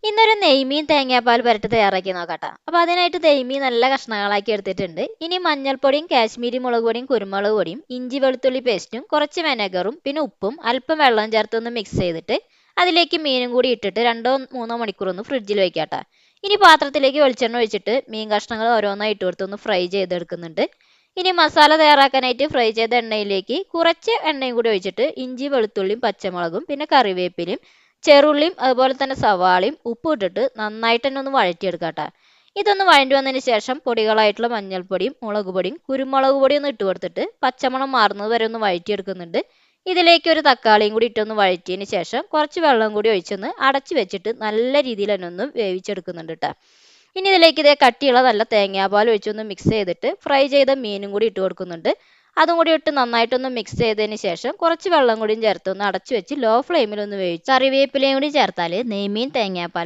ഇന്നൊരു നെയ്മീൻ തേങ്ങാപ്പാൽ പുരട്ട് തയ്യാറാക്കി നോക്കട്ടെ. അപ്പോൾ അതിനായിട്ട് നെയ്മീൻ നല്ല കഷ്ണങ്ങളാക്കി എടുത്തിട്ടുണ്ട്. ഇനി മഞ്ഞൾപ്പൊടിയും കാശ്മീരി മുളക് പൊടിയും കുരുമുളക് പൊടിയും ഇഞ്ചി വെളുത്തുള്ളി പേസ്റ്റും കുറച്ച് വിനെഗറും പിന്നെ ഉപ്പും അല്പം വെള്ളം ചേർത്തൊന്ന് മിക്സ് ചെയ്തിട്ട് അതിലേക്ക് മീനും കൂടി ഇട്ടിട്ട് 2-3 മണിക്കൂർ ഒന്ന് ഫ്രിഡ്ജിൽ വെക്കാട്ടെ. ഇനി പാത്രത്തിലേക്ക് വെളിച്ചെണ്ണ ഒഴിച്ചിട്ട് മീൻ കഷ്ണങ്ങൾ ഓരോന്നായി ഇട്ട് കൊടുത്തൊന്ന് ഫ്രൈ ചെയ്തെടുക്കുന്നുണ്ട്. ഇനി മസാല തയ്യാറാക്കാനായിട്ട് ഫ്രൈ ചെയ്ത എണ്ണയിലേക്ക് കുറച്ച് എണ്ണയും കൂടി ഒഴിച്ചിട്ട് ഇഞ്ചി വെളുത്തുള്ളിയും പച്ചമുളകും പിന്നെ കറിവേപ്പിലയും ചെറുള്ളിയും അതുപോലെ തന്നെ സവാളയും ഉപ്പ് ഇട്ടിട്ട് നന്നായിട്ട് തന്നെ ഒന്ന് വഴറ്റിയെടുക്കാട്ടെ. ഇതൊന്ന് വഴണ്ടി വന്നതിന് ശേഷം പൊടികളായിട്ടുള്ള മഞ്ഞൾപ്പൊടിയും മുളക് പൊടിയും കുരുമുളക് പൊടിയും ഒന്ന് ഇട്ട് കൊടുത്തിട്ട് പച്ചമണം മാറുന്നത് വരെ ഒന്ന് വഴറ്റിയെടുക്കുന്നുണ്ട്. ഇതിലേക്ക് ഒരു തക്കാളിയും കൂടി ഇട്ടൊന്ന് വഴറ്റിയതിന് ശേഷം കുറച്ച് വെള്ളം കൂടി ഒഴിച്ചൊന്ന് അടച്ചു വെച്ചിട്ട് നല്ല രീതിയിൽ തന്നെ ഒന്ന് വേവിച്ചെടുക്കുന്നുണ്ട് കേട്ടോ. ഇനി ഇതിലേക്ക് ഇതേ കട്ടിയുള്ള നല്ല തേങ്ങാപ്പാൽ ഒഴിച്ചൊന്ന് മിക്സ് ചെയ്തിട്ട് ഫ്രൈ ചെയ്ത മീനും കൂടി ഇട്ട് കൊടുക്കുന്നുണ്ട്. അതും കൂടി ഇട്ട് നന്നായിട്ടൊന്ന് മിക്സ് ചെയ്തതിന് ശേഷം കുറച്ച് വെള്ളം കൂടിയും ചേർത്ത് ഒന്ന് അടച്ചു വെച്ച് ലോ ഫ്ലെയിമിൽ ഒന്ന് വേവിച്ച് കറിവേപ്പിലയും കൂടി ചേർത്താൽ നെയ്മീൻ തേങ്ങാപ്പാൽ